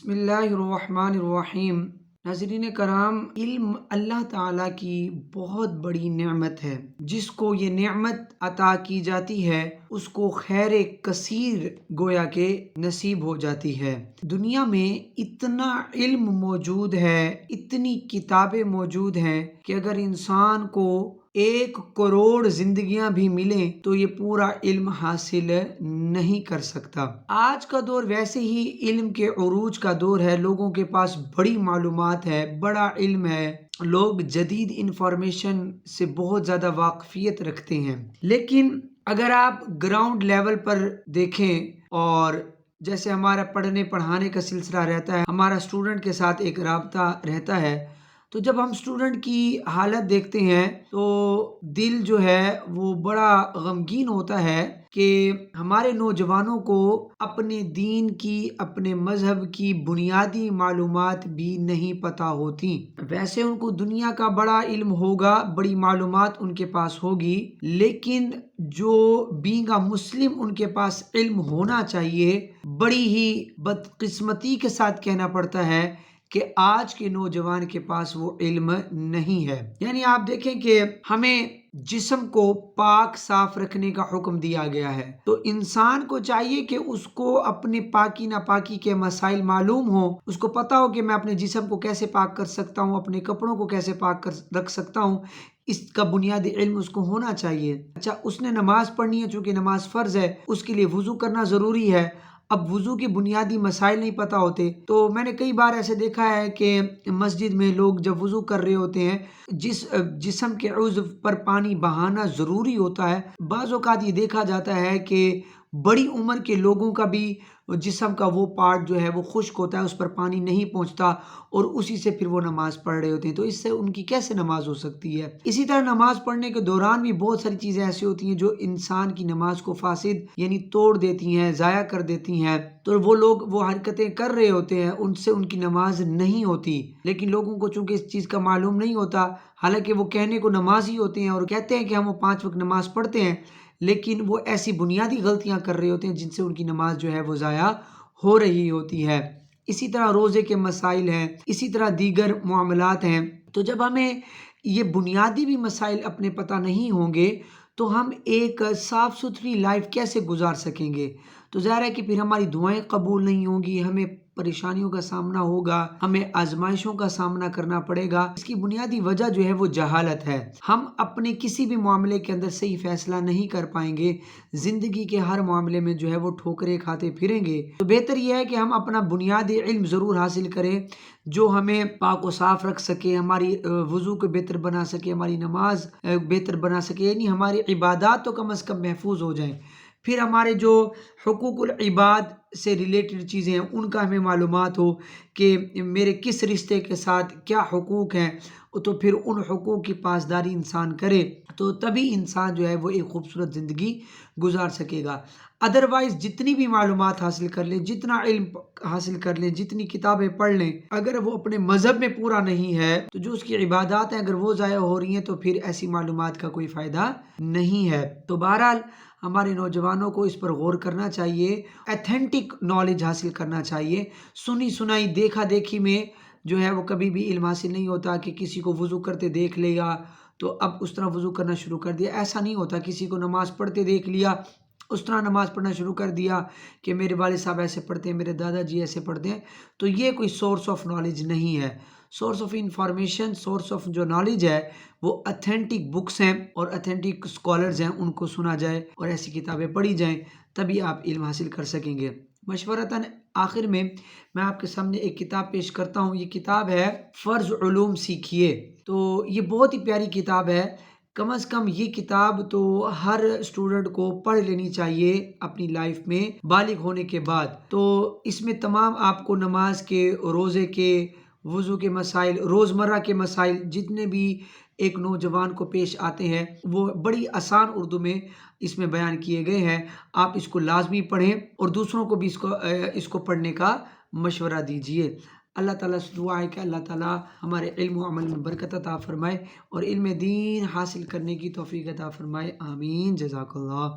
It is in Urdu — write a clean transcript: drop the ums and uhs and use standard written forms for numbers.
بسم اللہ الرحمن الرحیم۔ ناظرین کرام، علم اللہ تعالیٰ کی بہت بڑی نعمت ہے۔ جس کو یہ نعمت عطا کی جاتی ہے اس کو خیر کثیر گویا کہ نصیب ہو جاتی ہے۔ دنیا میں اتنا علم موجود ہے، اتنی کتابیں موجود ہیں کہ اگر انسان کو 1 کروڑ زندگیاں بھی ملیں تو یہ پورا علم حاصل نہیں کر سکتا۔ آج کا دور ویسے ہی علم کے عروج کا دور ہے، لوگوں کے پاس بڑی معلومات ہے، بڑا علم ہے، لوگ جدید انفارمیشن سے بہت زیادہ واقفیت رکھتے ہیں۔ لیکن اگر آپ گراؤنڈ لیول پر دیکھیں، اور جیسے ہمارا پڑھنے پڑھانے کا سلسلہ رہتا ہے، ہمارا اسٹوڈنٹ کے ساتھ ایک رابطہ رہتا ہے، تو جب ہم اسٹوڈنٹ کی حالت دیکھتے ہیں تو دل جو ہے وہ بڑا غمگین ہوتا ہے کہ ہمارے نوجوانوں کو اپنے دین کی، اپنے مذہب کی بنیادی معلومات بھی نہیں پتہ ہوتی۔ ویسے ان کو دنیا کا بڑا علم ہوگا، بڑی معلومات ان کے پاس ہوگی، لیکن جو بینگ اے مسلم ان کے پاس علم ہونا چاہیے، بڑی ہی بدقسمتی کے ساتھ کہنا پڑتا ہے کہ آج کے نوجوان کے پاس وہ علم نہیں ہے۔ یعنی آپ دیکھیں کہ ہمیں جسم کو پاک صاف رکھنے کا حکم دیا گیا ہے، تو انسان کو چاہیے کہ اس کو اپنے پاکی ناپاکی کے مسائل معلوم ہو، اس کو پتا ہو کہ میں اپنے جسم کو کیسے پاک کر سکتا ہوں، اپنے کپڑوں کو کیسے پاک رکھ سکتا ہوں، اس کا بنیادی علم اس کو ہونا چاہیے۔ اچھا، اس نے نماز پڑھنی ہے، چونکہ نماز فرض ہے، اس کے لیے وضو کرنا ضروری ہے۔ اب وضو کے بنیادی مسائل نہیں پتہ ہوتے، تو میں نے کئی بار ایسے دیکھا ہے کہ مسجد میں لوگ جب وضو کر رہے ہوتے ہیں، جس جسم کے عضو پر پانی بہانا ضروری ہوتا ہے، بعض اوقات یہ دیکھا جاتا ہے کہ بڑی عمر کے لوگوں کا بھی جسم کا وہ پارٹ جو ہے وہ خشک ہوتا ہے، اس پر پانی نہیں پہنچتا، اور اسی سے پھر وہ نماز پڑھ رہے ہوتے ہیں، تو اس سے ان کی کیسے نماز ہو سکتی ہے؟ اسی طرح نماز پڑھنے کے دوران بھی بہت ساری چیزیں ایسی ہوتی ہیں جو انسان کی نماز کو فاسد یعنی توڑ دیتی ہیں، ضائع کر دیتی ہیں، تو وہ لوگ وہ حرکتیں کر رہے ہوتے ہیں، ان سے ان کی نماز نہیں ہوتی، لیکن لوگوں کو چونکہ اس چیز کا معلوم نہیں ہوتا، حالانکہ وہ کہنے کو نمازی ہوتے ہیں اور کہتے ہیں کہ ہم وہ 5 وقت نماز پڑھتے ہیں، لیکن وہ ایسی بنیادی غلطیاں کر رہے ہوتے ہیں جن سے ان کی نماز جو ہے وہ ضائع ہو رہی ہوتی ہے۔ اسی طرح روزے کے مسائل ہیں، اسی طرح دیگر معاملات ہیں۔ تو جب ہمیں یہ بنیادی بھی مسائل اپنے پتہ نہیں ہوں گے تو ہم ایک صاف ستھری لائف کیسے گزار سکیں گے؟ تو ظاہر ہے کہ پھر ہماری دعائیں قبول نہیں ہوں گی، ہمیں پریشانیوں کا سامنا ہوگا، ہمیں آزمائشوں کا سامنا کرنا پڑے گا۔ اس کی بنیادی وجہ جو ہے وہ جہالت ہے۔ ہم اپنے کسی بھی معاملے کے اندر صحیح فیصلہ نہیں کر پائیں گے، زندگی کے ہر معاملے میں جو ہے وہ ٹھوکریں کھاتے پھریں گے۔ تو بہتر یہ ہے کہ ہم اپنا بنیادی علم ضرور حاصل کریں جو ہمیں پاک و صاف رکھ سکے، ہماری وضو کو بہتر بنا سکے، ہماری نماز بہتر بنا سکے، یعنی ہماری عبادات تو کم از کم محفوظ ہو جائیں۔ پھر ہمارے جو حقوق العباد سے ریلیٹڈ چیزیں ہیں ان کا ہمیں معلومات ہو کہ میرے کس رشتے کے ساتھ کیا حقوق ہیں، تو پھر ان حقوق کی پاسداری انسان کرے تو تبھی انسان جو ہے وہ ایک خوبصورت زندگی گزار سکے گا۔ ادروائز جتنی بھی معلومات حاصل کر لیں، جتنا علم حاصل کر لیں، جتنی کتابیں پڑھ لیں، اگر وہ اپنے مذہب میں پورا نہیں ہے تو جو اس کی عبادات ہیں اگر وہ ضائع ہو رہی ہیں تو پھر ایسی معلومات کا کوئی فائدہ نہیں ہے۔ تو بہرحال ہمارے نوجوانوں کو اس پر غور کرنا چاہیے، ایتھینٹک نالج حاصل کرنا چاہیے۔ سنی سنائی دیکھا دیکھی میں جو ہے وہ کبھی بھی علم حاصل نہیں ہوتا کہ کسی کو وضو کرتے دیکھ لیا تو اب اس طرح وضو کرنا شروع کر دیا، ایسا نہیں ہوتا۔ کسی کو نماز پڑھتے دیکھ لیا، اس طرح نماز پڑھنا شروع کر دیا کہ میرے والد صاحب ایسے پڑھتے ہیں، میرے دادا جی ایسے پڑھتے ہیں، تو یہ کوئی سورس آف نالج نہیں ہے۔ Source of information, source of جو نالج ہے وہ اتھینٹک بکس ہیں اور اتھینٹک اسکالرز ہیں، ان کو سنا جائے اور ایسی کتابیں پڑھی جائیں، تبھی آپ علم حاصل کر سکیں گے۔ مشورتاً آخر میں آپ کے سامنے ایک کتاب پیش کرتا ہوں، یہ کتاب ہے فرض علوم سیکھیے۔ تو یہ بہت ہی پیاری کتاب ہے، کم از کم یہ کتاب تو ہر اسٹوڈنٹ کو پڑھ لینی چاہیے اپنی لائف میں بالغ ہونے کے بعد۔ تو اس میں تمام آپ کو نماز کے، روزے کے، وضو کے مسائل، روزمرہ کے مسائل جتنے بھی ایک نوجوان کو پیش آتے ہیں وہ بڑی آسان اردو میں اس میں بیان کیے گئے ہیں۔ آپ اس کو لازمی پڑھیں اور دوسروں کو بھی اس کو پڑھنے کا مشورہ دیجیے۔ اللہ تعالیٰ سے دعا ہے کہ اللہ تعالیٰ ہمارے علم و عمل میں برکت عطا فرمائے اور علم دین حاصل کرنے کی توفیق عطا فرمائے، آمین، جزاک اللہ۔